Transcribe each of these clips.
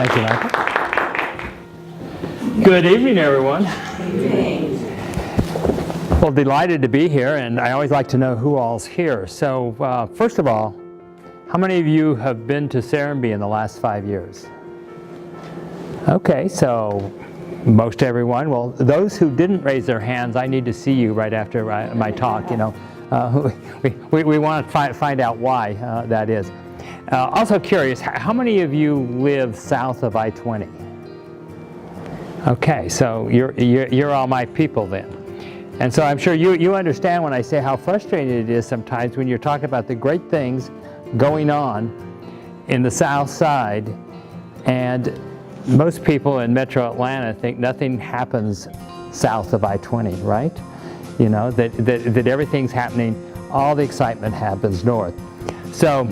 Thank you, Michael. Good evening, everyone. Good evening. Well, delighted to be here, and I always like to know who all's here. So, first of all, how many of you have been to Serenbe in the last 5 years? Okay, so most everyone. Well, those who didn't raise their hands, I need to see you right after my talk. You know, we want to find out why that is. Also curious, how many of you live south of I-20? Okay, so you're all my people then. And so I'm sure you understand when I say how frustrating it is sometimes when you're talking about the great things going on in the south side, and most people in metro Atlanta think nothing happens south of I-20, right? You know, that everything's happening, all the excitement happens north. So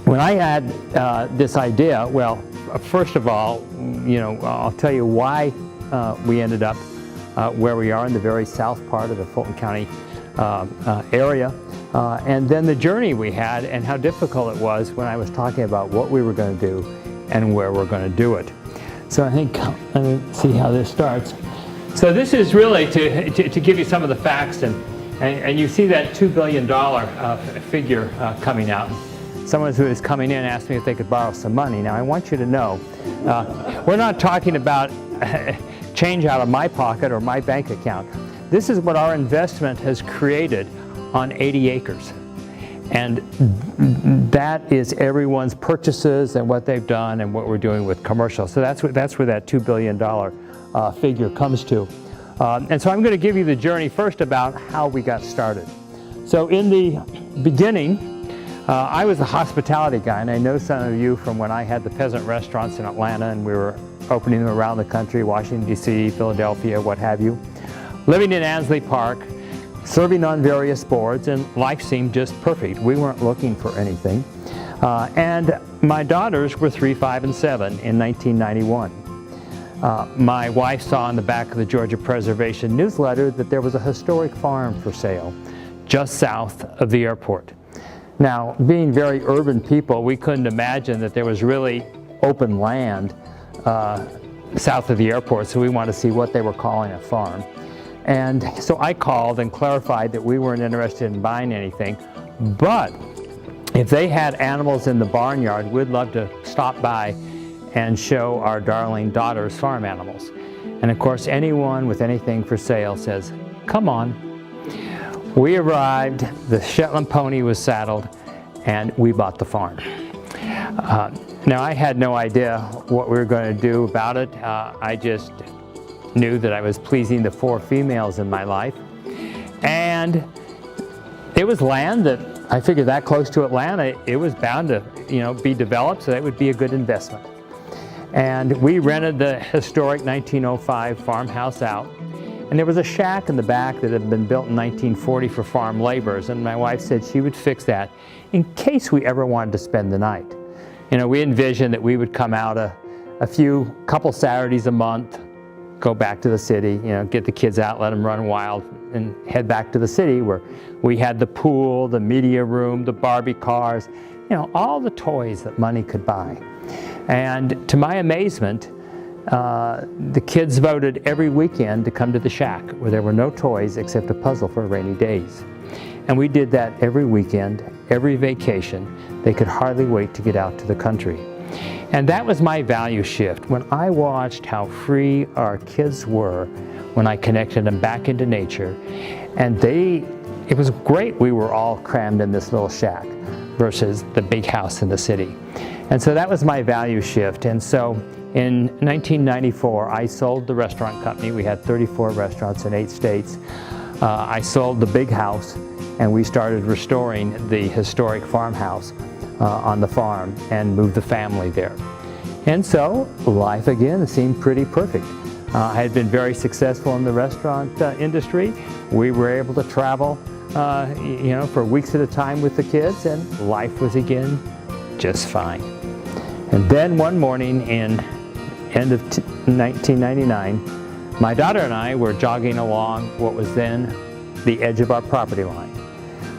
when I had this idea, well, first of all, you know, I'll tell you why we ended up where we are in the very south part of the Fulton County area, and then the journey we had and how difficult it was when I was talking about what we were going to do and where we're going to do it. So I think, let me see how this starts. So this is really to give you some of the facts, and you see that $2 billion figure coming out. Someone who is coming in asked me if they could borrow some money. Now I want you to know, we're not talking about change out of my pocket or my bank account. This is what our investment has created on 80 acres. And that is everyone's purchases and what they've done and what we're doing with commercial. So that's where that $2 billion figure comes to. And so I'm going to give you the journey first about how we got started. So in the beginning, I was a hospitality guy, and I know some of you from when I had the peasant restaurants in Atlanta and we were opening them around the country, Washington, D.C., Philadelphia, what have you. Living in Ansley Park, serving on various boards, and life seemed just perfect. We weren't looking for anything. And my daughters were 3, 5, and 7 in 1991. My wife saw in the back of the Georgia Preservation newsletter that there was a historic farm for sale just south of the airport. Now, being very urban people, we couldn't imagine that there was really open land south of the airport, so we wanted to see what they were calling a farm. And so I called and clarified that we weren't interested in buying anything, but if they had animals in the barnyard, we'd love to stop by and show our darling daughters farm animals. And of course, anyone with anything for sale says, come on. We arrived, the Shetland pony was saddled, and we bought the farm. Now, I had no idea what we were going to do about it. I just knew that I was pleasing the 4 females in my life. And it was land that I figured that close to Atlanta, it was bound to, you know, be developed, so that would be a good investment. And we rented the historic 1905 farmhouse out. And there was a shack in the back that had been built in 1940 for farm laborers, and my wife said she would fix that in case we ever wanted to spend the night. You know, we envisioned that we would come out a couple Saturdays a month, go back to the city, you know, get the kids out, let them run wild, and head back to the city where we had the pool, the media room, the Barbie cars, you know, all the toys that money could buy. And to my amazement, the kids voted every weekend to come to the shack where there were no toys except a puzzle for rainy days. And we did that every weekend, every vacation. They could hardly wait to get out to the country. And that was my value shift. When I watched how free our kids were when I connected them back into nature, and it was great we were all crammed in this little shack versus the big house in the city. And so that was my value shift. And so in 1994, I sold the restaurant company. We had 34 restaurants in 8 states. I sold the big house, and we started restoring the historic farmhouse on the farm and moved the family there. And so life again seemed pretty perfect. I had been very successful in the restaurant industry. We were able to travel you know, for weeks at a time with the kids, and life was again just fine. And then one morning in end of 1999, my daughter and I were jogging along what was then the edge of our property line.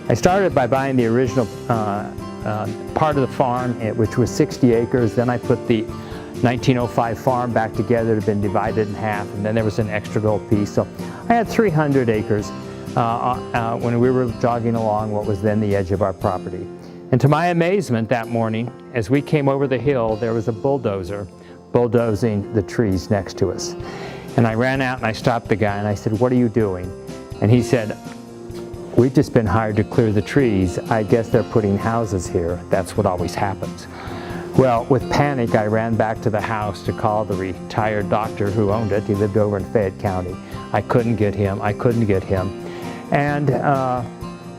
I started by buying the original part of the farm, which was 60 acres. Then I put the 1905 farm back together. It had been divided in half, and then there was an extra little piece. So I had 300 acres when we were jogging along what was then the edge of our property. And to my amazement that morning, as we came over the hill, there was a bulldozer bulldozing the trees next to us. And I ran out and I stopped the guy and I said, "What are you doing?" And he said, "We've just been hired to clear the trees. I guess they're putting houses here. That's what always happens." Well, with panic, I ran back to the house to call the retired doctor who owned it. He lived over in Fayette County. I couldn't get him. And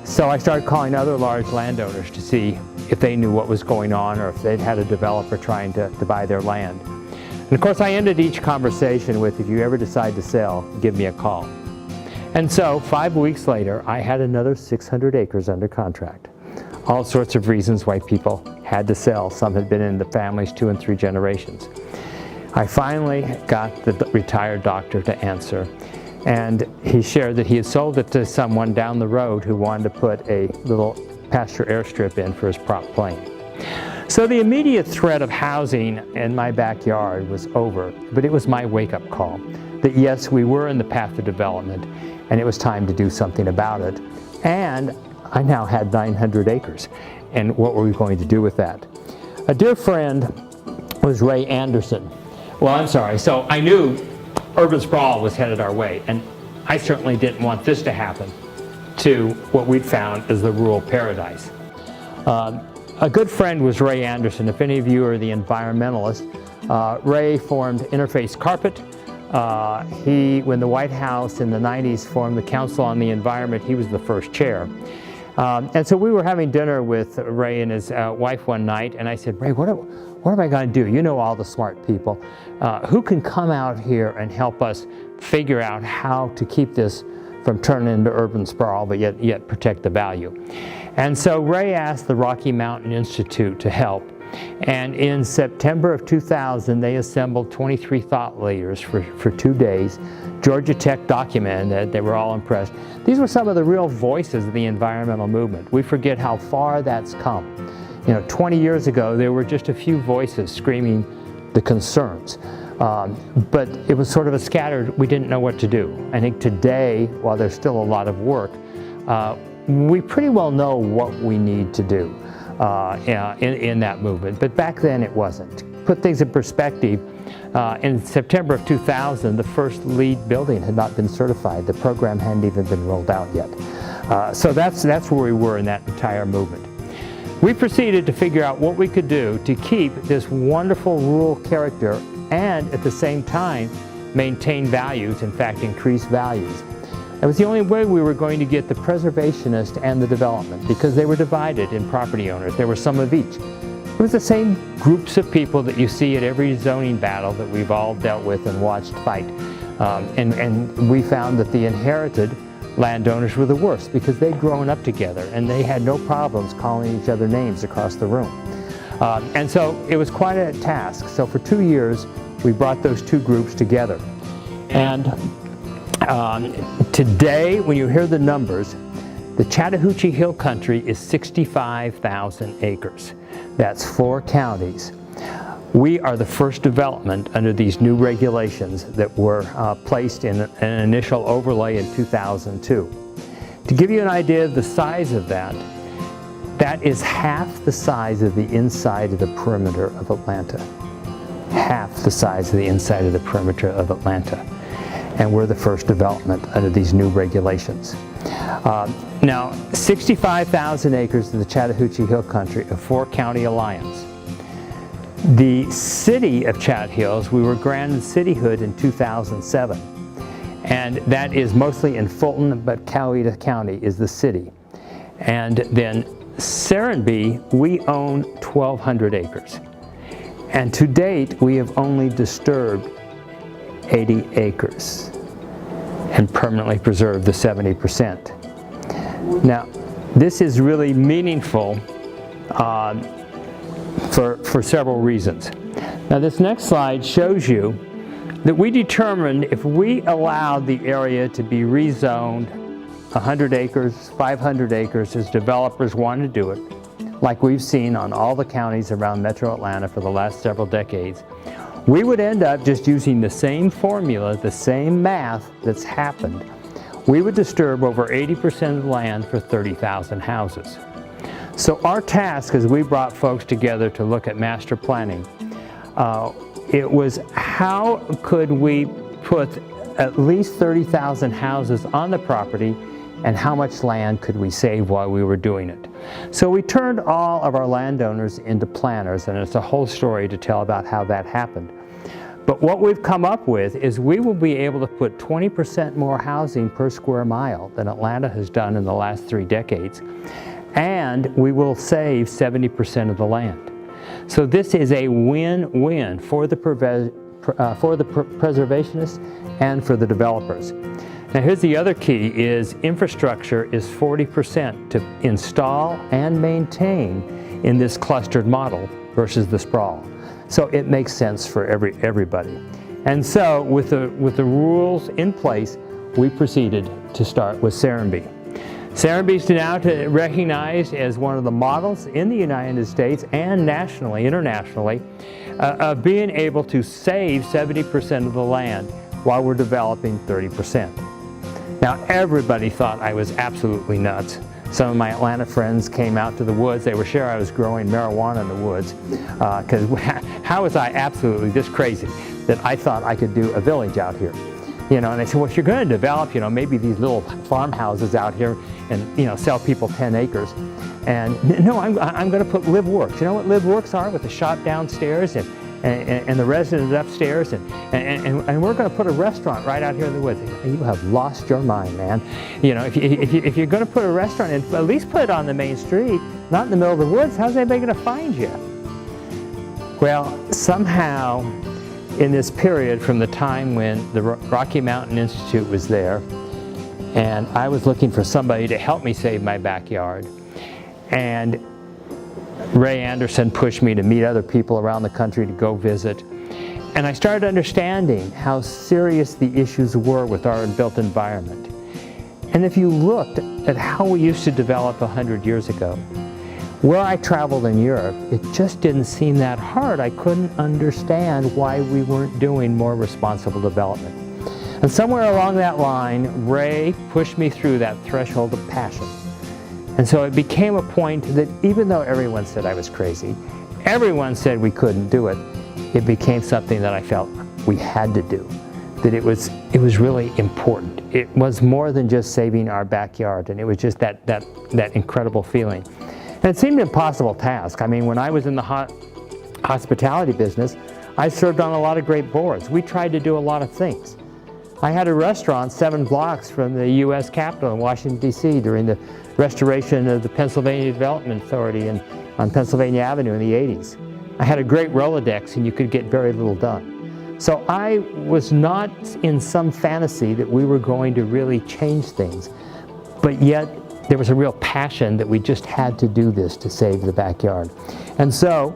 so I started calling other large landowners to see if they knew what was going on or if they'd had a developer trying to buy their land. And of course, I ended each conversation with, "If you ever decide to sell, give me a call." And so 5 weeks later, I had another 600 acres under contract. All sorts of reasons why people had to sell. Some had been in the families 2 and 3 generations. I finally got the retired doctor to answer. And he shared that he had sold it to someone down the road who wanted to put a little pasture airstrip in for his prop plane. So the immediate threat of housing in my backyard was over, but it was my wake-up call that yes, we were in the path of development, and it was time to do something about it. And I now had 900 acres, and what were we going to do with that? A dear friend was Ray Anderson. Well, I'm sorry, so I knew urban sprawl was headed our way, and I certainly didn't want this to happen to what we'd found as the rural paradise. A good friend was Ray Anderson. If any of you are the environmentalists, Ray formed Interface Carpet. When the White House in the 90s formed the Council on the Environment, he was the first chair. And so we were having dinner with Ray and his wife one night, and I said, "Ray, what am I going to do? You know all the smart people. Who can come out here and help us figure out how to keep this from turning into urban sprawl, but yet protect the value?" And so Ray asked the Rocky Mountain Institute to help. And in September of 2000, they assembled 23 thought leaders for 2 days. Georgia Tech documented it. They were all impressed. These were some of the real voices of the environmental movement. We forget how far that's come. 20 years ago, there were just a few voices screaming the concerns. But it was sort of a scattered, we didn't know what to do. I think today, while there's still a lot of work, we pretty well know what we need to do in that movement. But back then it wasn't. To put things in perspective, in September of 2000, the first LEED building had not been certified. The program hadn't even been rolled out yet. So that's where we were in that entire movement. We proceeded to figure out what we could do to keep this wonderful rural character and at the same time maintain values, in fact increase values. It was the only way we were going to get the preservationist and the development, because they were divided in property owners. There were some of each. It was the same groups of people that you see at every zoning battle that we've all dealt with and watched fight. And we found that the inherited landowners were the worst because they'd grown up together and they had no problems calling each other names across the room. And so it was quite a task. So for 2 years, we brought those two groups together. And today, when you hear the numbers, the Chattahoochee Hill Country is 65,000 acres. That's 4 counties. We are the first development under these new regulations that were placed in an initial overlay in 2002. To give you an idea of the size of that, that is half the size of the inside of the perimeter of Atlanta. Half the size of the inside of the perimeter of Atlanta. And we're the first development under these new regulations. Now, 65,000 acres of the Chattahoochee Hill Country, a 4-county alliance. The city of Chat Hills, we were granted cityhood in 2007. And that is mostly in Fulton, but Coweta County is the city. And then Serenbe, we own 1,200 acres. And to date, we have only disturbed 80 acres and permanently preserved the 70%. Now, this is really meaningful for several reasons. Now, this next slide shows you that we determined if we allowed the area to be rezoned 100 acres, 500 acres, as developers want to do it, like we've seen on all the counties around Metro Atlanta for the last several decades, we would end up just using the same formula, the same math that's happened. We would disturb over 80% of the land for 30,000 houses. So our task, as we brought folks together to look at master planning, it was how could we put at least 30,000 houses on the property, and how much land could we save while we were doing it. So we turned all of our landowners into planners, and it's a whole story to tell about how that happened. But what we've come up with is we will be able to put 20% more housing per square mile than Atlanta has done in the last 3 decades, and we will save 70% of the land. So this is a win-win for the preservationists and for the developers. Now here's the other key, is infrastructure is 40% to install and maintain in this clustered model versus the sprawl. So it makes sense for everybody. And so with the rules in place, we proceeded to start with Serenbe. Serenbe is now recognized as one of the models in the United States and nationally, internationally, of being able to save 70% of the land while we're developing 30%. Now everybody thought I was absolutely nuts. Some of my Atlanta friends came out to the woods. They were sure I was growing marijuana in the woods, because how was I absolutely this crazy that I thought I could do a village out here? You know, and they said, well, if you're going to develop, you know, maybe these little farmhouses out here and, you know, sell people 10 acres. And no, I'm going to put live works. You know what live works are? With the shop downstairs and the residents upstairs, and we're going to put a restaurant right out here in the woods. You have lost your mind, man. You know, if you're going to put a restaurant in, at least put it on the main street, not in the middle of the woods. How's anybody going to find you? Well, somehow in this period from the time when the Rocky Mountain Institute was there, and I was looking for somebody to help me save my backyard, and Ray Anderson pushed me to meet other people around the country to go visit. And I started understanding how serious the issues were with our built environment. And if you looked at how we used to develop 100 years ago, where I traveled in Europe, it just didn't seem that hard. I couldn't understand why we weren't doing more responsible development. And somewhere along that line, Ray pushed me through that threshold of passion. And so it became a point that even though everyone said I was crazy, everyone said we couldn't do it, it became something that I felt we had to do, that it was really important. It was more than just saving our backyard, and it was just that incredible feeling. And it seemed an impossible task. I mean, when I was in the hospitality business, I served on a lot of great boards. We tried to do a lot of things. I had a restaurant 7 blocks from the U.S. Capitol in Washington, D.C. during the restoration of the Pennsylvania Development Authority on Pennsylvania Avenue in the 80s. I had a great Rolodex, and you could get very little done. So I was not in some fantasy that we were going to really change things, but yet there was a real passion that we just had to do this to save the backyard. And so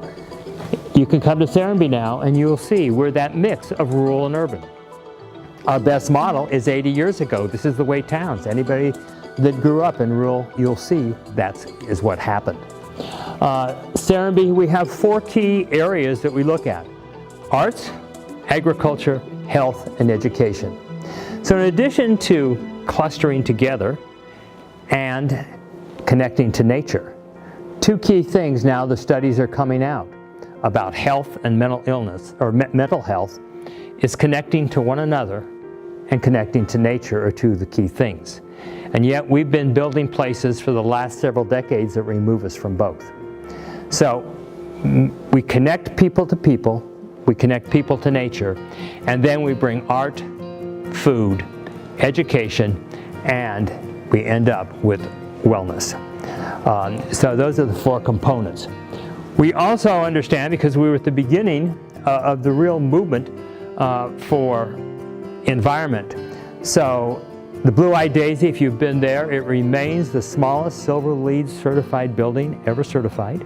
you can come to Serenbe now, and you'll see we're that mix of rural and urban. Our best model is 80 years ago. This is the way towns, anybody that grew up in rural, you'll see that is what happened. Serenbe, we have 4 key areas that we look at: arts, agriculture, health, and education. So in addition to clustering together and connecting to nature, 2 key things now the studies are coming out about health and mental illness, or mental health, is connecting to one another and connecting to nature are 2 of the key things. And yet we've been building places for the last several decades that remove us from both. So we connect people to people, we connect people to nature, and then we bring art, food, education, and we end up with wellness. So those are the 4 components. We also understand, because we were at the beginning of the real movement for environment. So the Blue-Eyed Daisy, if you've been there, it remains the smallest silver LEED certified building ever certified.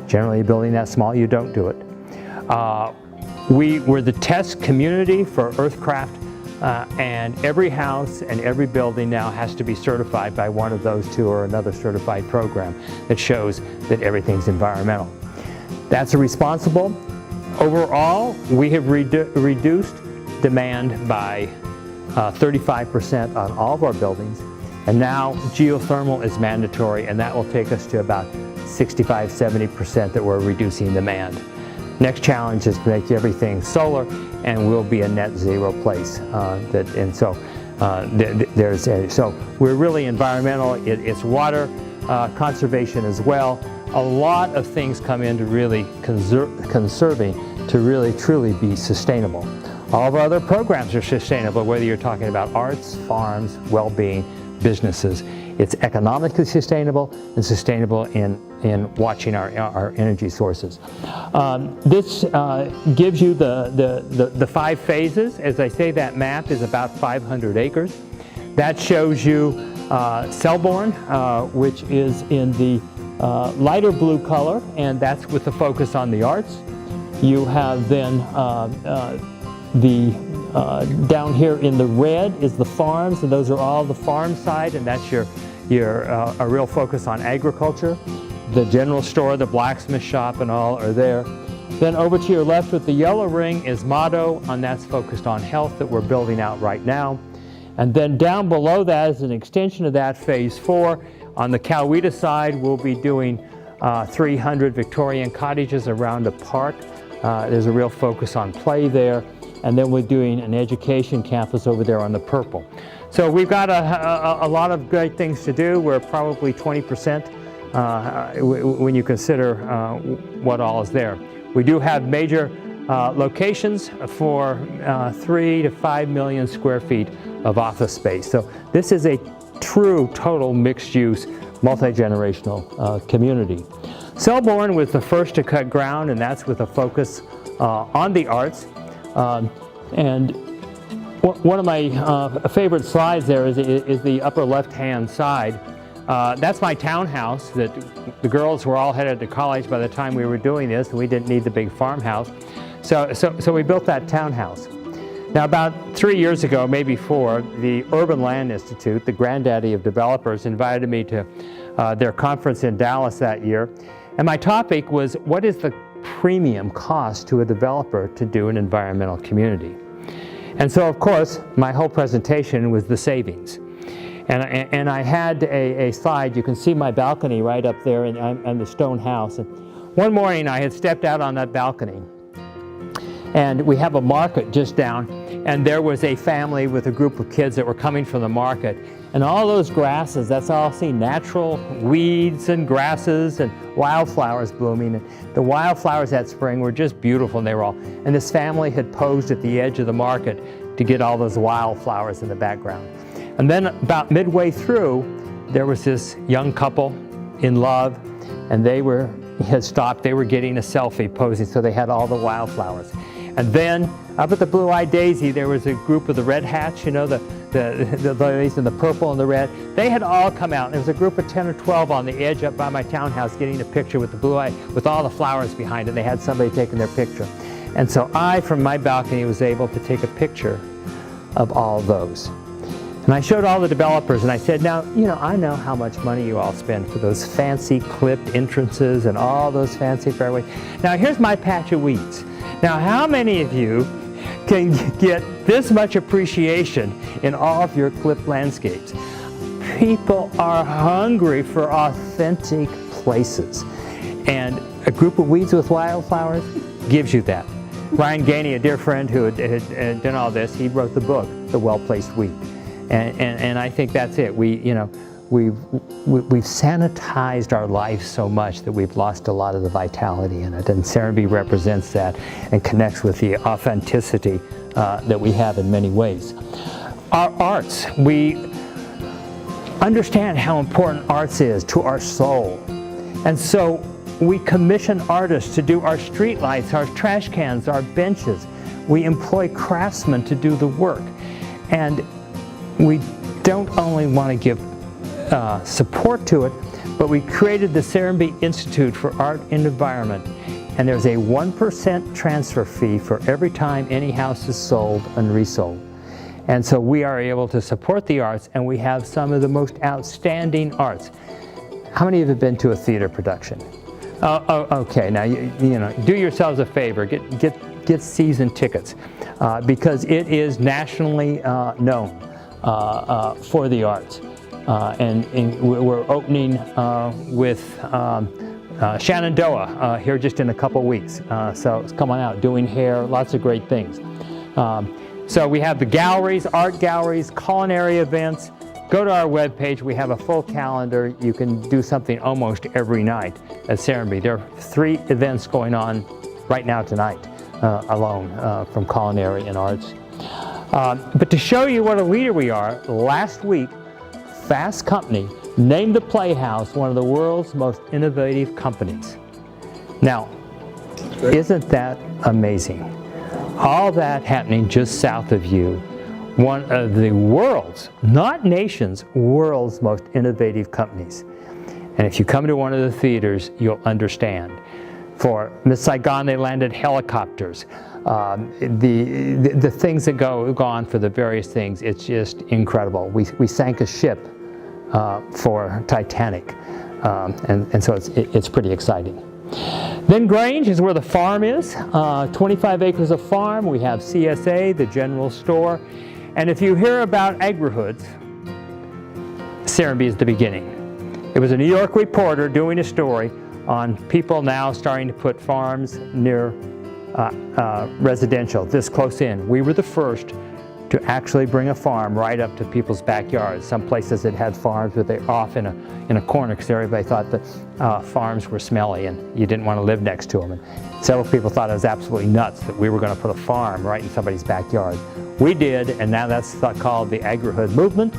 Generally a building that small, you don't do it. We were the test community for Earthcraft, and every house and every building now has to be certified by one of those 2 or another certified program that shows that everything's environmental. That's a responsible Overall, we have reduced demand by 35% on all of our buildings, and now geothermal is mandatory, and that will take us to about 65–70% that we're reducing demand. Next challenge is to make everything solar, and we'll be a net zero place. So we're really environmental. It's water conservation as well. A lot of things come into really conserving to really truly be sustainable. All of our other programs are sustainable, whether you're talking about arts, farms, well-being, businesses. It's economically sustainable and sustainable in watching our energy sources. This gives you the 5 phases. As I say, that map is about 500 acres. That shows you Selborne, which is in the lighter blue color, and that's with the focus on the arts. You have then down here in the red is the farms, and those are all the farm side, and that's a real focus on agriculture. The general store, the blacksmith shop, and all are there. Then over to your left with the yellow ring is Motto, and that's focused on health that we're building out right now. And then down below that is an extension of that, phase 4. On the Coweta side, we'll be doing 300 Victorian cottages around a park. There's a real focus on play there. And then we're doing an education campus over there on the purple. So we've got a lot of great things to do. We're probably 20% when you consider what all is there. We do have major locations for 3 to 5 million square feet of office space. So this is a true, total mixed-use, multi-generational community. Selborne was the first to cut ground, and that's with a focus on the arts. And one of my favorite slides there is the upper left-hand side. That's my townhouse that the girls were all headed to college by the time we were doing this, and we didn't need the big farmhouse. So we built that townhouse. Now about 3 years ago, maybe 4, the Urban Land Institute, the granddaddy of developers, invited me to their conference in Dallas that year. And my topic was, what is the premium cost to a developer to do an environmental community? And so, of course, my whole presentation was the savings. And I had a slide. You can see my balcony right up there in the stone house. And one morning I had stepped out on that balcony, and we have a market just down, and there was a family with a group of kids that were coming from the market. And all those grasses, that's all seen, natural weeds and grasses and wildflowers blooming. And the wildflowers that spring were just beautiful, and they were all, and this family had posed at the edge of the market to get all those wildflowers in the background. And then about midway through, there was this young couple in love, and they had stopped, they were getting a selfie posing, so they had all the wildflowers. And then up at the Blue-Eyed Daisy, there was a group of the red hats, you know, the ladies in the purple and the red. They had all come out. There was a group of 10 or 12 on the edge up by my townhouse getting a picture with the blue-eye, with all the flowers behind it. They had somebody taking their picture. And so I, from my balcony, was able to take a picture of all those. And I showed all the developers, and I said, now, you know, I know how much money you all spend for those fancy clipped entrances and all those fancy fairways. Now, here's my patch of weeds. Now, how many of you can get this much appreciation in all of your clipped landscapes? People are hungry for authentic places. And a group of weeds with wildflowers gives you that. Ryan Gainey, a dear friend who had done all this, he wrote the book, The Well-Placed Weed. And I think that's it. We've sanitized our life so much that we've lost a lot of the vitality in it. And Serenbe represents that and connects with the authenticity that we have in many ways. Our arts, we understand how important arts is to our soul. And so we commission artists to do our street lights, our trash cans, our benches. We employ craftsmen to do the work. And we don't only want to give support to it, but we created the Serenbe Institute for Art and Environment, and there's a 1% transfer fee for every time any house is sold and resold. And so we are able to support the arts, and we have some of the most outstanding arts. How many of you have been to a theater production? Okay, now you know, do yourselves a favor, get season tickets, because it is nationally known for the arts, and we're opening with Shenandoah here just in a couple weeks. So come on out, doing hair, lots of great things. So we have the galleries, art galleries, culinary events. Go to our webpage. We have a full calendar. You can do something almost every night at Serenbe. There are 3 events going on right now tonight alone from culinary and arts. But to show you what a leader we are, last week, Fast Company named the Playhouse one of the world's most innovative companies. Now, isn't that amazing? All that happening just south of you. One of the world's, not nations, world's most innovative companies. And if you come to one of the theaters, you'll understand. For Miss Saigon, they landed helicopters. The things that go on for the various things, it's just incredible. We sank a ship for Titanic, and so it's pretty exciting. Then Grange is where the farm is, 25 acres of farm. We have CSA, the general store. And if you hear about agri-hoods, Serenbe is the beginning. It was a New York reporter doing a story on people now starting to put farms near residential, this close in. We were the first to actually bring a farm right up to people's backyards. Some places that had farms, but they're off in a corner because everybody thought that farms were smelly and you didn't want to live next to them. And several people thought it was absolutely nuts that we were going to put a farm right in somebody's backyard. We did, and now that's called the agri-hood movement,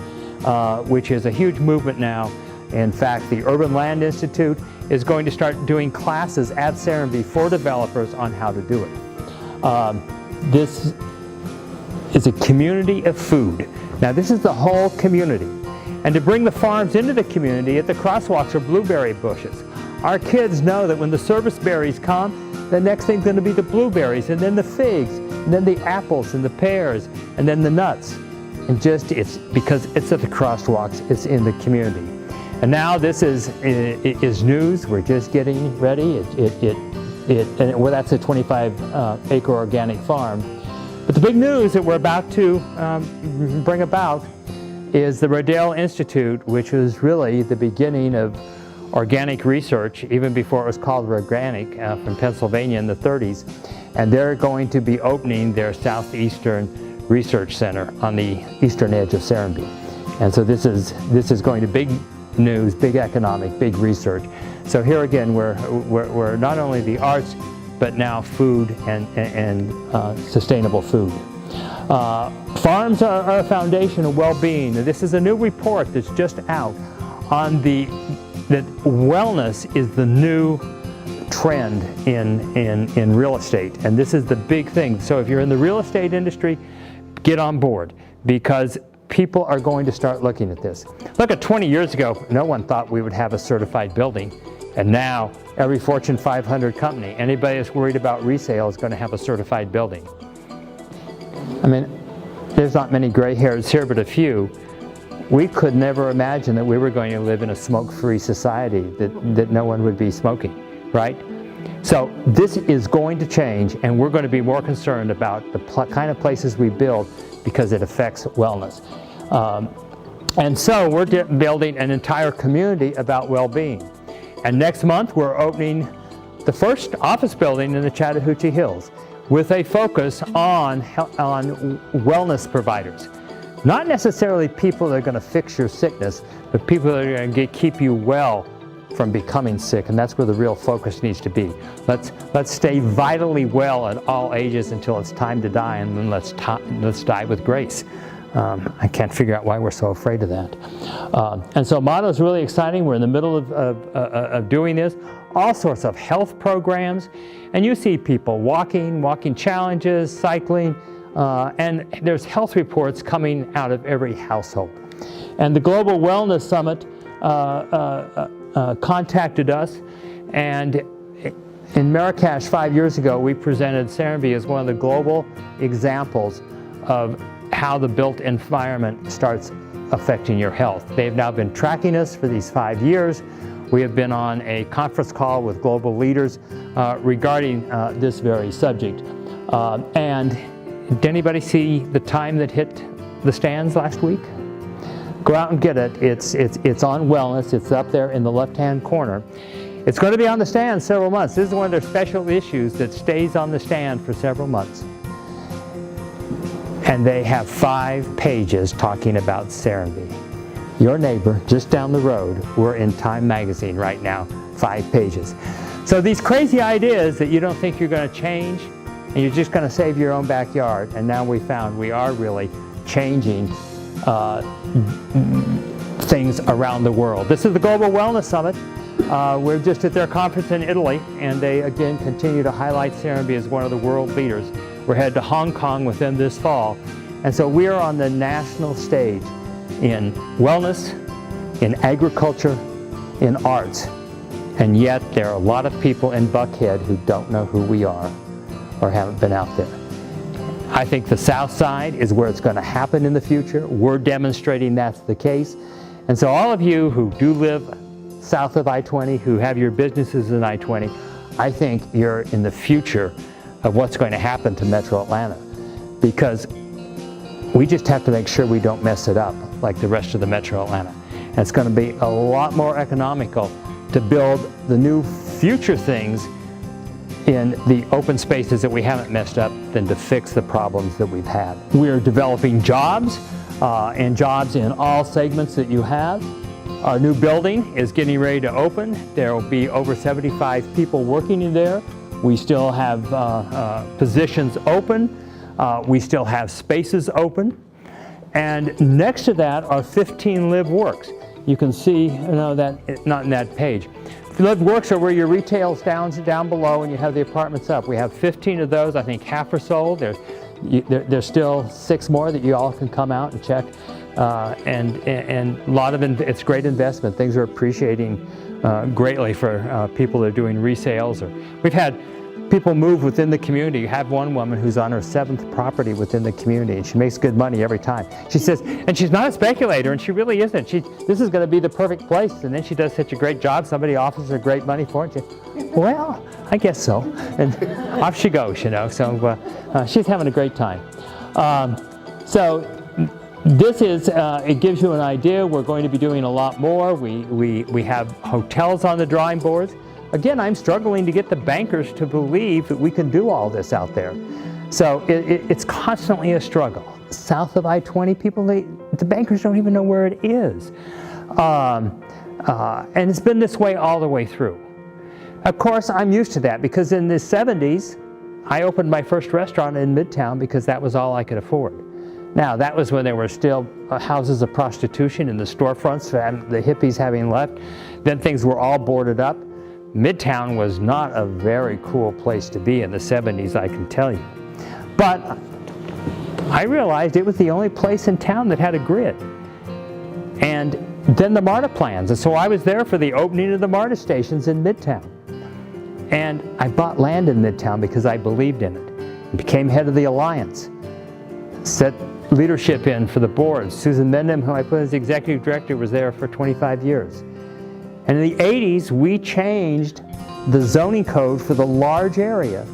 which is a huge movement now. In fact, the Urban Land Institute is going to start doing classes at Serenbe for developers on how to do it. This is a community of food. Now this is the whole community. And to bring the farms into the community, at the crosswalks are blueberry bushes. Our kids know that when the service berries come, the next thing's going to be the blueberries, and then the figs, and then the apples and the pears, and then the nuts. And it's because it's at the crosswalks, it's in the community. And now this is news. We're just getting ready. Well, that's a 25-acre organic farm. But the big news that we're about to bring about is the Rodale Institute, which was really the beginning of organic research, even before it was called organic, from Pennsylvania in the 30s. And they're going to be opening their Southeastern Research Center on the eastern edge of Serenbe. And so this is going to big news, big economic, big research. So here again, we're not only the arts, but now food and sustainable food. Farms are a foundation of well-being. This is a new report that's just out on that wellness is the new trend in real estate, and this is the big thing. So if you're in the real estate industry, get on board, because people are going to start looking at this. Look, at 20 years ago, no one thought we would have a certified building. And now, every Fortune 500 company, anybody that's worried about resale is going to have a certified building. I mean, there's not many gray hairs here, but a few. We could never imagine that we were going to live in a smoke-free society, that no one would be smoking, right? So this is going to change, and we're going to be more concerned about the kind of places we build, because it affects wellness. And so we're building an entire community about well-being. And next month we're opening the first office building in the Chattahoochee Hills with a focus on wellness providers. Not necessarily people that are going to fix your sickness, but people that are going to keep you well from becoming sick, and that's where the real focus needs to be. Let's stay vitally well at all ages until it's time to die, and then let's die with grace. I can't figure out why we're so afraid of that. And so Motto is really exciting. We're in the middle of doing this. All sorts of health programs, and you see people walking challenges, cycling, and there's health reports coming out of every household. And the Global Wellness Summit contacted us, and in Marrakesh 5 years ago, we presented Serenbe as one of the global examples of how the built environment starts affecting your health. They've now been tracking us for these 5 years. we have been on a conference call with global leaders regarding this very subject. And did anybody see the time that hit the stands last week? Go out and get it. It's on wellness. It's up there in the left-hand corner. It's going to be on the stand several months. This is one of their special issues that stays on the stand for several months. And they have 5 pages talking about Serenbe. Your neighbor, just down the road, we're in Time magazine right now, 5 pages. So these crazy ideas that you don't think you're going to change, and you're just going to save your own backyard, and now we found we are really changing things around the world. This is the Global Wellness Summit. We're just at their conference in Italy, and they again continue to highlight Serenbe as one of the world leaders. We're headed to Hong Kong with them this fall, and so we are on the national stage in wellness, in agriculture, in arts, and yet there are a lot of people in Buckhead who don't know who we are or haven't been out there. I think the South Side is where it's going to happen in the future. We're demonstrating that's the case. And so all of you who do live south of I-20, who have your businesses in I-20, I think you're in the future of what's going to happen to Metro Atlanta, because we just have to make sure we don't mess it up like the rest of the Metro Atlanta. And it's going to be a lot more economical to build the new future things in the open spaces that we haven't messed up than to fix the problems that we've had. We're developing jobs, and jobs in all segments that you have. Our new building is getting ready to open. There will be over 75 people working in there. We still have positions open. We still have spaces open. And next to that are 15 live works. You can see, that not in that page. Live works are where your retail's down below and you have the apartments up. We have 15 of those. I think half are sold. There's still 6 more that you all can come out and check. And a lot of it's great investment. Things are appreciating greatly for people that are doing resales. We've had people move within the community. You have one woman who's on her 7th property within the community, and she makes good money every time. She says, and she's not a speculator, and she really isn't. This is going to be the perfect place, and then she does such a great job. Somebody offers her great money for it. Well, I guess so. And off she goes, So she's having a great time. So this is, it gives you an idea. We're going to be doing a lot more. We have hotels on the drawing boards. Again, I'm struggling to get the bankers to believe that we can do all this out there. So it's constantly a struggle. South of I-20, people, the bankers don't even know where it is. And it's been this way all the way through. Of course, I'm used to that because in the 70s, I opened my first restaurant in Midtown because that was all I could afford. Now, that was when there were still houses of prostitution in the storefronts, and the hippies having left. Then things were all boarded up. Midtown was not a very cool place to be in the 70s, I can tell you. But I realized it was the only place in town that had a grid. And then the MARTA plans. And so I was there for the opening of the MARTA stations in Midtown. And I bought land in Midtown because I believed in it. Became head of the alliance. Set leadership in for the board. Susan Mendham, who I put as executive director, was there for 25 years. And in the 80s, we changed the zoning code for the large area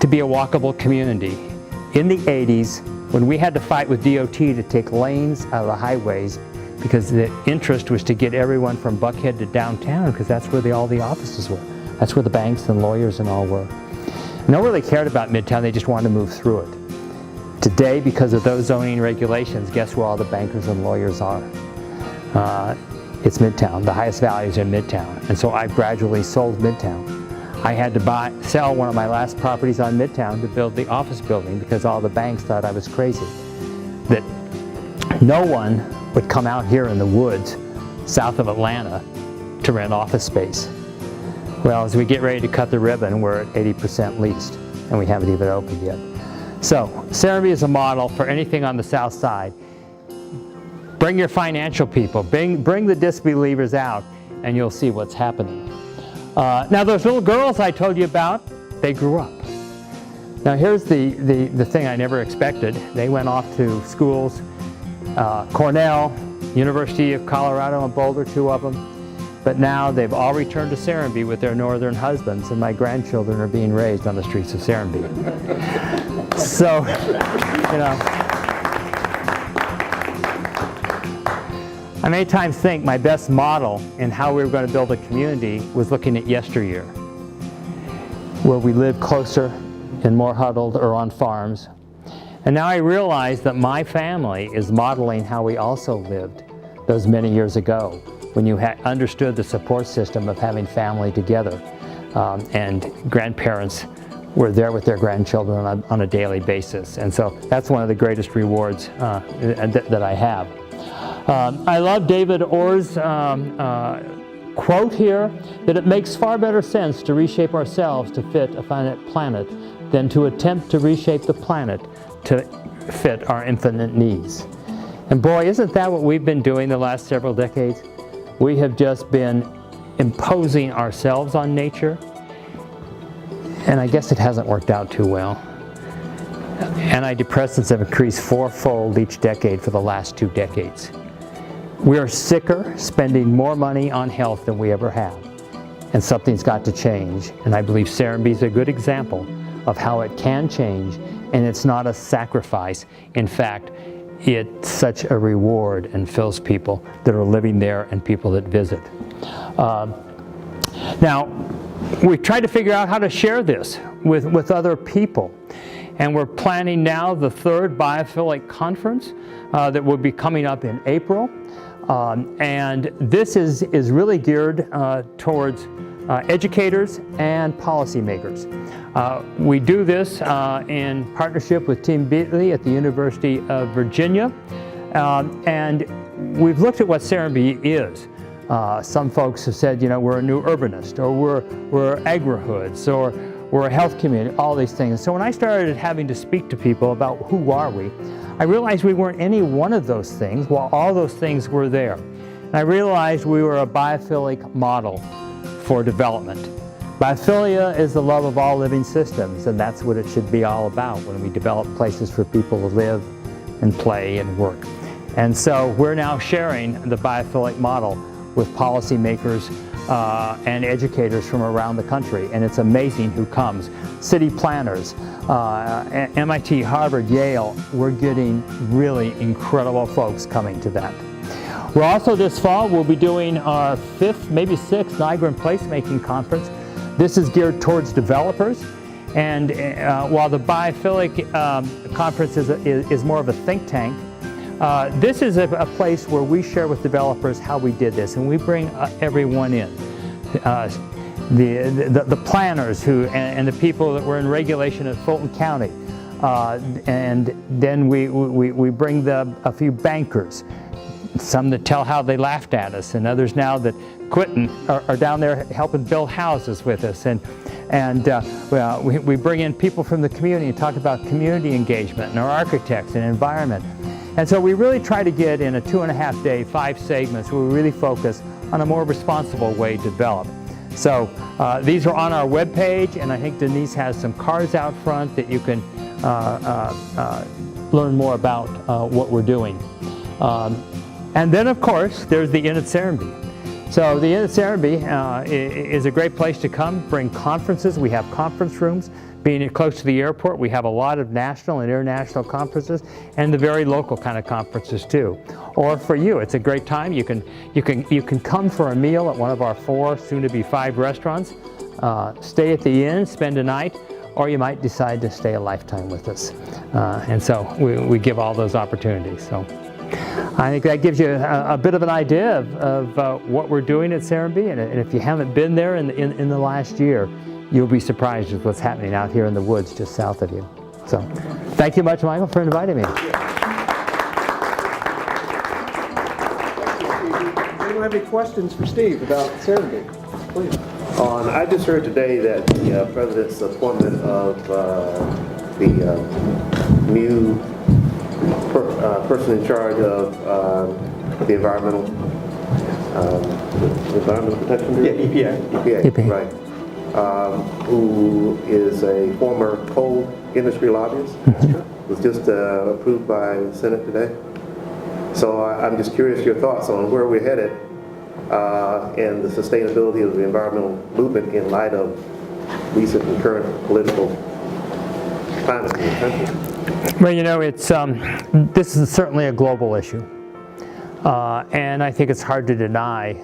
to be a walkable community. In the 80s, when we had to fight with DOT to take lanes out of the highways because the interest was to get everyone from Buckhead to downtown because that's where all the offices were. That's where the banks and lawyers and all were. No one really cared about Midtown, they just wanted to move through it. Today, because of those zoning regulations, guess where all the bankers and lawyers are? It's Midtown. The highest values are in Midtown. And so I gradually sold Midtown. I had to sell one of my last properties on Midtown to build the office building because all the banks thought I was crazy. That no one would come out here in the woods south of Atlanta to rent office space. Well, as we get ready to cut the ribbon, we're at 80% leased, and we haven't even opened yet. So Serenbe is a model for anything on the south side. Bring your financial people, bring the disbelievers out, and you'll see what's happening. Now those little girls I told you about, they grew up. Now here's the thing I never expected. They went off to schools, Cornell, University of Colorado in Boulder, 2 of them. But now they've all returned to Serenbe with their northern husbands, and my grandchildren are being raised on the streets of Serenbe. So, you know, I many times think my best model in how we were going to build a community was looking at yesteryear, where we lived closer and more huddled or on farms. And now I realize that my family is modeling how we also lived those many years ago, when you understood the support system of having family together, and grandparents were there with their grandchildren on a daily basis. And so that's one of the greatest rewards that I have. I love David Orr's quote here, that it makes far better sense to reshape ourselves to fit a finite planet than to attempt to reshape the planet to fit our infinite needs. And boy, isn't that what we've been doing the last several decades? We have just been imposing ourselves on nature, and I guess it hasn't worked out too well. Antidepressants have increased fourfold each decade for the last 2 decades. We are sicker, spending more money on health than we ever have, and something's got to change. And I believe Serenbe is a good example of how it can change, and it's not a sacrifice. In fact, it's such a reward and fills people that are living there and people that visit. Now, we tried to figure out how to share this with other people. And we're planning now the 3rd Biophilic conference that will be coming up in April. And this is really geared towards educators and policymakers. We do this in partnership with Tim Beatley at the University of Virginia. And we've looked at what Serenbe is. Some folks have said, you know, we're a new urbanist, or we're agri-hoods, or we're a health community, all these things. So when I started having to speak to people about who are we, I realized we weren't any one of those things, while all those things were there. And I realized we were a biophilic model for development. Biophilia is the love of all living systems, and that's what it should be all about when we develop places for people to live and play and work. And so we're now sharing the biophilic model with policymakers and educators from around the country, and it's amazing who comes. City planners, MIT, Harvard, Yale, we're getting really incredible folks coming to that. We're also, this fall, we'll be doing our 5th, maybe 6th Nygren Placemaking Conference. This is geared towards developers, and while the Biophilic Conference is more of a think tank, this is a place where we share with developers how we did this, and we bring everyone in. The planners and the people that were in regulation at Fulton County, and then we bring a few bankers, some that tell how they laughed at us, and others now that quit and are down there helping build houses with us. Well, we bring in people from the community and talk about community engagement and our architects and environment. And so we really try to get in a 2.5-day, 5 segments where we really focus on a more responsible way to develop. So these are on our webpage, and I think Denise has some cards out front that you can learn more about what we're doing. And then, of course, there's the Inn at Serenbe. So the Inn at Serenbe is a great place to come, bring conferences. We have conference rooms. Being close to the airport, we have a lot of national and international conferences, and the very local kind of conferences too. Or for you, it's a great time. You can come for a meal at one of our 4, soon to be 5 restaurants, stay at the inn, spend a night, or you might decide to stay a lifetime with us. And so we give all those opportunities. So I think that gives you a bit of an idea of what we're doing at Serenbe, and if you haven't been there in the last year, you'll be surprised with what's happening out here in the woods just south of you. So, thank you much, Michael, for inviting me. Anyone have any questions for Steve about Serenbe? Please. I just heard today that the President's appointment of the new person in charge of the Environmental Protection Bureau? Yeah, EPA, right. Who is a former coal industry lobbyist, was just approved by the Senate today. So I'm just curious your thoughts on where we're headed and the sustainability of the environmental movement in light of recent and current political climate in the country? Well, you know, it's this is certainly a global issue, and I think it's hard to deny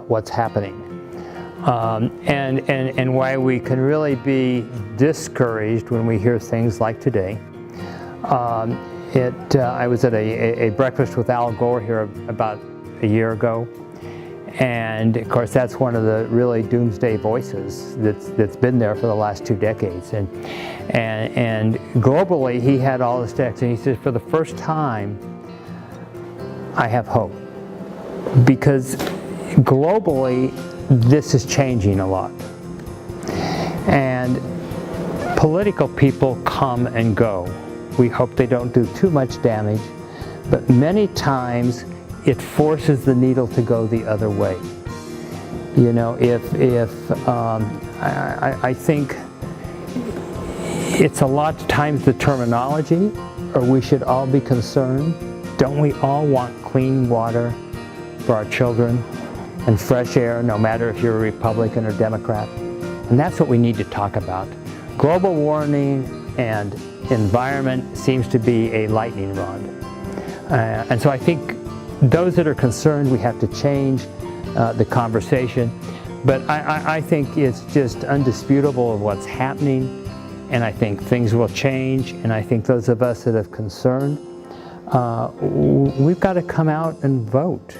what's happening, and why we can really be discouraged when we hear things like today. I was at a breakfast with Al Gore here about a year ago, and of course that's one of the really doomsday voices that's been there for the last 2 decades, and globally he had all this text, and he says, for the first time I have hope, because globally this is changing a lot, and political people come and go. We hope they don't do too much damage, but many times it forces the needle to go the other way. You know, I think it's a lot of times the terminology, or we should all be concerned. Don't we all want clean water for our children and fresh air, no matter if you're a Republican or Democrat? And that's what we need to talk about. Global warming and environment seems to be a lightning rod. And so I think those that are concerned, we have to change the conversation. But I think it's just undisputable of what's happening, and I think things will change, and I think those of us that have concerned, we've got to come out and vote.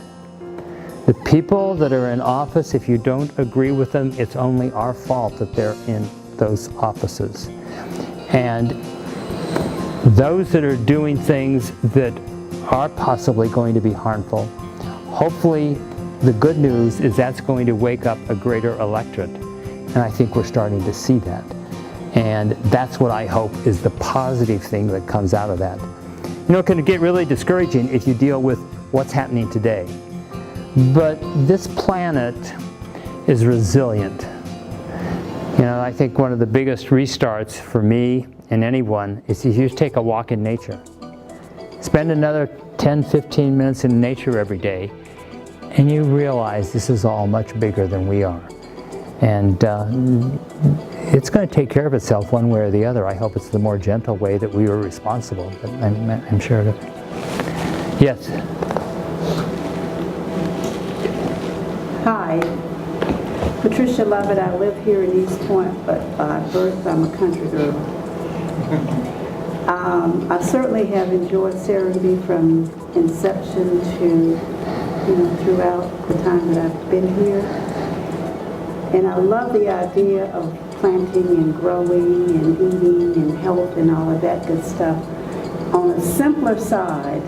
The people that are in office, if you don't agree with them, it's only our fault that they're in those offices. And those that are doing things that are possibly going to be harmful, hopefully the good news is that's going to wake up a greater electorate. And I think we're starting to see that. And that's what I hope is the positive thing that comes out of that. You know, it can get really discouraging if you deal with what's happening today. But this planet is resilient. You know, I think one of the biggest restarts for me and anyone is if you just take a walk in nature. Spend another 10, 15 minutes in nature every day, and you realize this is all much bigger than we are. And it's going to take care of itself one way or the other. I hope it's the more gentle way that we were responsible, but I'm sure of it. Yes? Hi, Patricia Lovett. I live here in East Point, but by birth I'm a country girl. I certainly have enjoyed Serenbe from inception to, throughout the time that I've been here. And I love the idea of planting and growing and eating and health and all of that good stuff. On a simpler side,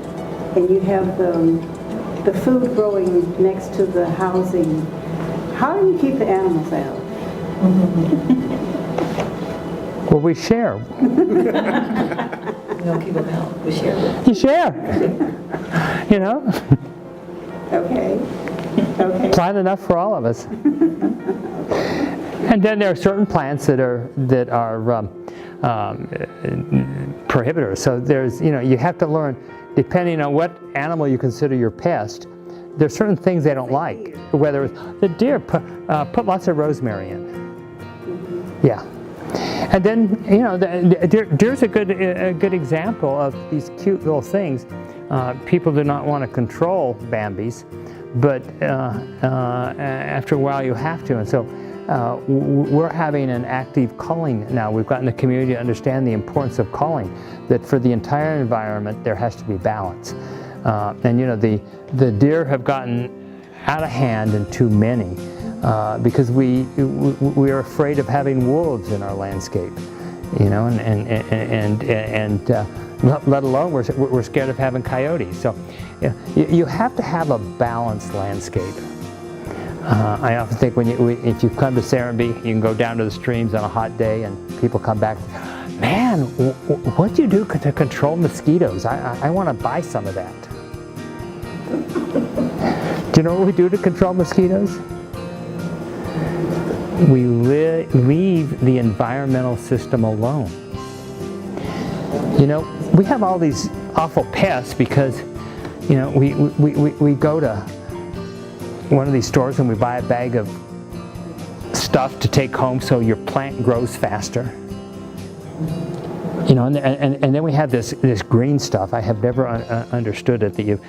and you have the food growing next to the housing, how do you keep the animals out? Well, we share. We don't keep them out, we share them. You share. You know? Okay. Plant enough for all of us. And then there are certain plants that are prohibitors. So there's, you have to learn, depending on what animal you consider your pest, there's certain things they don't like. Whether it's the deer, put lots of rosemary in. Yeah. And then, deer's a good example of these cute little things. People do not want to control Bambis, but after a while you have to. And so we're having an active culling now. We've gotten the community to understand the importance of culling, that for the entire environment there has to be balance. And the deer have gotten out of hand and too many. Because we are afraid of having wolves in our landscape, and let alone we're scared of having coyotes. So you have to have a balanced landscape. I often think if you come to Serenbe, you can go down to the streams on a hot day, and people come back, man, what do you do to control mosquitoes? I want to buy some of that. Do you know what we do to control mosquitoes? We leave the environmental system alone. We have all these awful pests because, we go to one of these stores and we buy a bag of stuff to take home so your plant grows faster. You know, and then we have this green stuff. I have never understood it, that you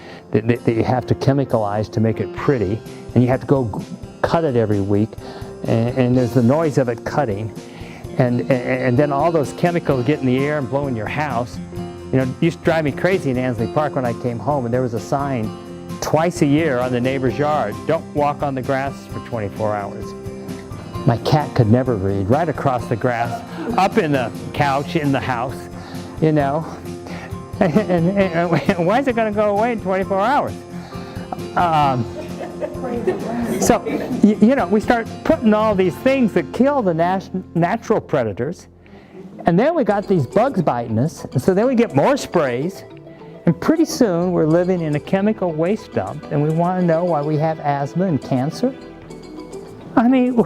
have to chemicalize to make it pretty, and you have to go cut it every week, and there's the noise of it cutting, and then all those chemicals get in the air and blow in your house. You know, it used to drive me crazy in Ansley Park when I came home, and there was a sign twice a year on the neighbor's yard, "Don't walk on the grass for 24 hours." My cat could never read, right across the grass, up in the couch in the house, you know. And why is it going to go away in 24 hours? So, you know, we start putting all these things that kill the natural predators, and then we got these bugs biting us, and so then we get more sprays, and pretty soon we're living in a chemical waste dump, and we want to know why we have asthma and cancer. I mean,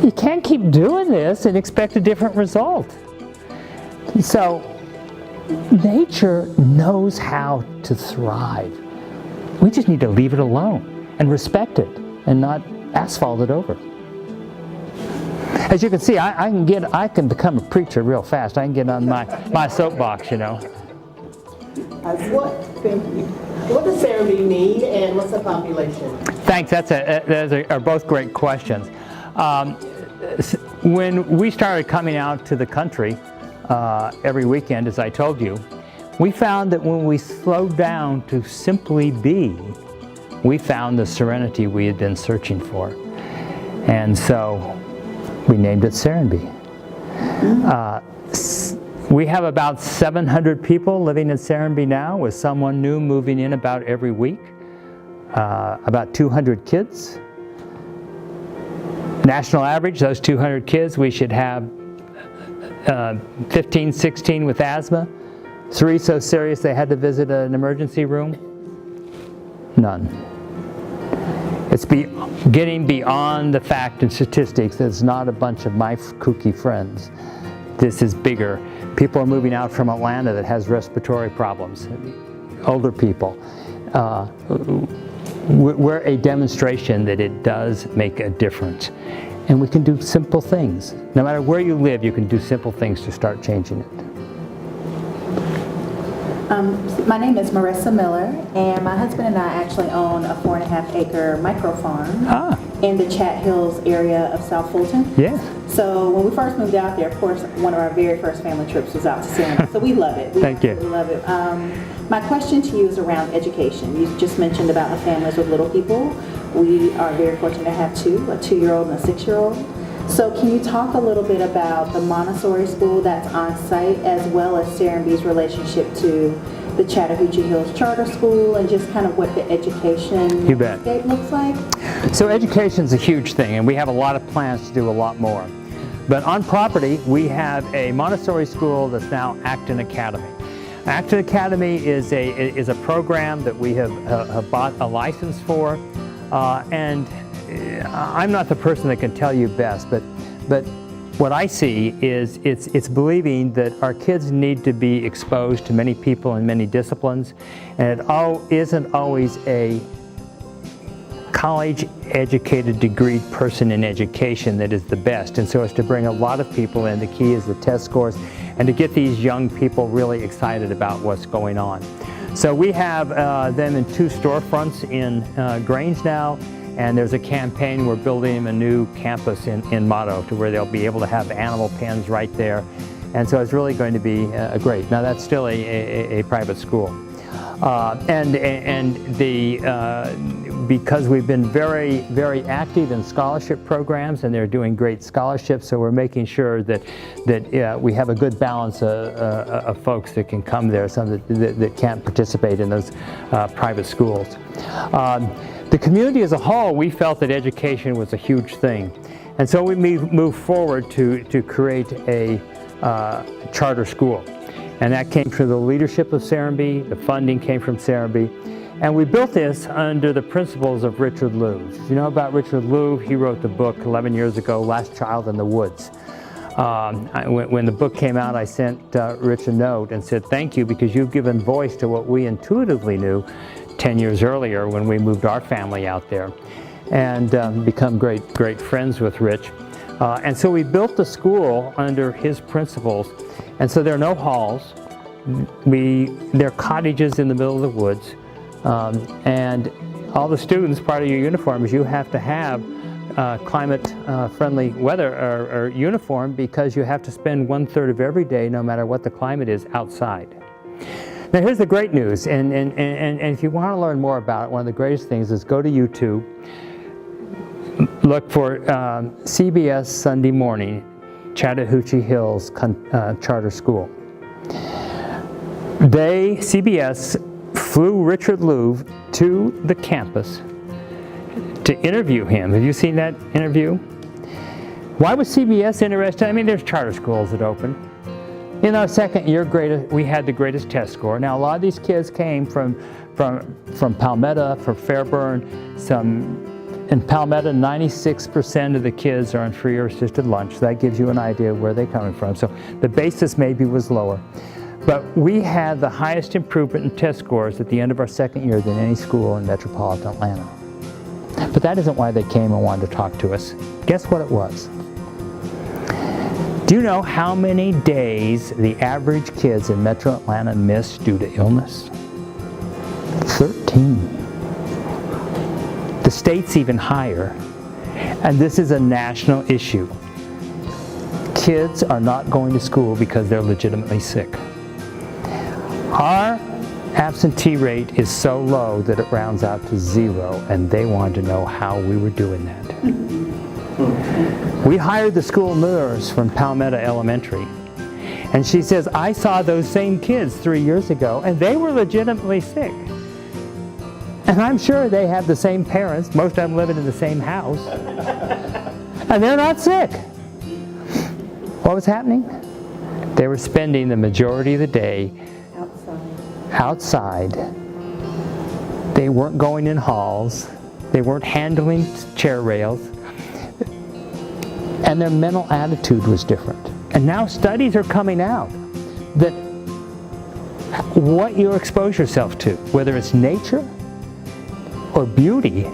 you can't keep doing this and expect a different result. So, nature knows how to thrive. We just need to leave it alone and respect it and not asphalt it over. As you can see, I can become a preacher real fast. I can get on my soapbox, you know. What does Serenbe need, and what's the population? Thanks. Those are both great questions. When we started coming out to the country every weekend, as I told you, we found that when we slowed down to simply be, we found the serenity we had been searching for. And so we named it Serenbe. We have about 700 people living in Serenbe now, with someone new moving in about every week. About 200 kids. National average, those 200 kids, we should have 15, 16 with asthma. 3 so serious they had to visit an emergency room. None. It's getting beyond the fact and statistics that it's not a bunch of my kooky friends. This is bigger. People are moving out from Atlanta that has respiratory problems. Older people. We're a demonstration that it does make a difference. And we can do simple things. No matter where you live, you can do simple things to start changing it. My name is Marissa Miller, and my husband and I actually own a 4.5-acre micro farm in the Chat Hills area of South Fulton. Yes. So when we first moved out there, of course, one of our very first family trips was out to Serenbe. So we love it. Thank you. We love it. My question to you is around education. You just mentioned about the families with little people. We are very fortunate to have 2, a 2-year-old and a 6-year-old. So can you talk a little bit about the Montessori school that's on site, as well as Serenbe's relationship to the Chattahoochee Hills Charter School, and just kind of what the education landscape looks like? So education's a huge thing, and we have a lot of plans to do a lot more. But on property, we have a Montessori school that's now Acton Academy. Acton Academy is a program that we have bought a license for, and I'm not the person that can tell you best, but what I see is it's believing that our kids need to be exposed to many people in many disciplines, and it isn't always a college-educated, degreed person in education that is the best. And so it's to bring a lot of people in. The key is the test scores, and to get these young people really excited about what's going on. So we have them in 2 storefronts in Grange now, and there's a campaign, we're building a new campus in Motto, to where they'll be able to have animal pens right there. And so it's really going to be great. Now that's still a private school. Because we've been very, very active in scholarship programs, and they're doing great scholarships, so we're making sure that we have a good balance of folks that can come there, some that can't participate in those private schools. The community as a whole, we felt that education was a huge thing, and so we moved forward to create a charter school. And that came from the leadership of Serenbe, the funding came from Serenbe, and we built this under the principles of Richard Louv. You know about Richard Louv? He wrote the book 11 years ago, Last Child in the Woods. When the book came out, I sent Rich a note and said, thank you, because you've given voice to what we intuitively knew, 10 years earlier when we moved our family out there, and become great friends with Rich. And so we built the school under his principles, and so there are no halls. There are cottages in the middle of the woods, and all the students, part of your uniform is you have to have climate-friendly weather or uniform, because you have to spend 1/3 of every day, no matter what the climate is, outside. Now here's the great news, and if you want to learn more about it, one of the greatest things is go to YouTube, look for CBS Sunday Morning, Chattahoochee Hills Charter School. CBS flew Richard Louv to the campus to interview him. Have you seen that interview? Why was CBS interested? I mean, there's charter schools that open. In our second year, we had the greatest test score. Now, a lot of these kids came from Palmetto, from Fairburn. In Palmetto, 96% of the kids are on free or assisted lunch. That gives you an idea of where they're coming from. So the basis maybe was lower. But we had the highest improvement in test scores at the end of our second year than any school in metropolitan Atlanta. But that isn't why they came and wanted to talk to us. Guess what it was? Do you know how many days the average kids in Metro Atlanta miss due to illness? 13. The state's even higher. And this is a national issue. Kids are not going to school because they're legitimately sick. Our absentee rate is so low that it rounds out to 0, and they wanted to know how we were doing that. We hired the school nurse from Palmetto Elementary, and she says, I saw those same kids 3 years ago, and they were legitimately sick. And I'm sure they have the same parents, most of them living in the same house, and they're not sick. What was happening? They were spending the majority of the day outside. They weren't going in halls. They weren't handling chair rails. And their mental attitude was different. And now studies are coming out that what you expose yourself to, whether it's nature or beauty,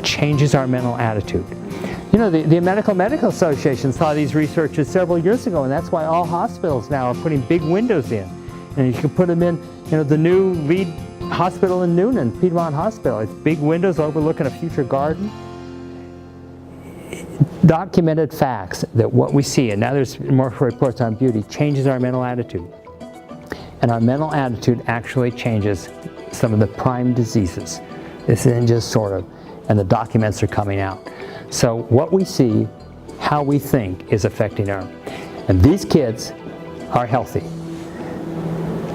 changes our mental attitude. You know, the Medical Association saw these researches several years ago, and that's why all hospitals now are putting big windows in. And you can put them in, you know, the new lead hospital in Noonan, Piedmont Hospital. It's big windows overlooking a future garden. Documented facts that what we see, and now there's more reports on beauty, changes our mental attitude. And our mental attitude actually changes some of the prime diseases. This isn't just sort of, and the documents are coming out. So what we see, how we think, is affecting our, and these kids are healthy.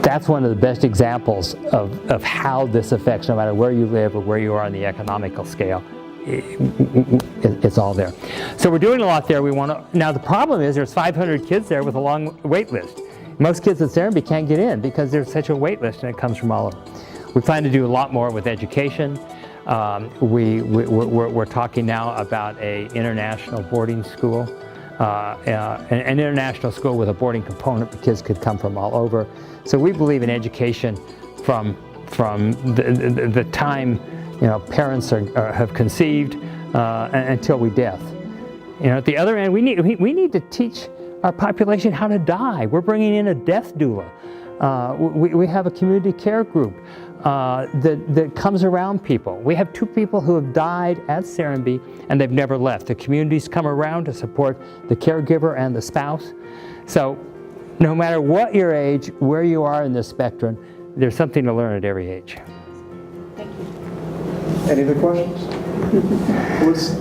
That's one of the best examples of how this affects, no matter where you live or where you are on the economical scale. It's all there. So we're doing a lot there. We want to, now the problem is there's 500 kids there with a long wait list. Most kids at Serenbe can't get in because there's such a wait list, and it comes from all over. We plan to do a lot more with education. We're talking now about an international boarding school, an international school with a boarding component. The kids could come from all over. So we believe in education from the time, you know, parents have conceived until we death. You know, at the other end, we need to teach our population how to die. We're bringing in a death doula. We have a community care group that comes around people. We have 2 people who have died at Serenbe and they've never left. The communities come around to support the caregiver and the spouse. So no matter what your age, where you are in this spectrum, there's something to learn at every age. Thank you. Any other questions?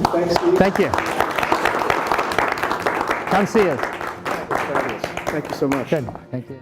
Thanks, Steve. Thank you. Come see us. Thank you so much. Good. Thank you.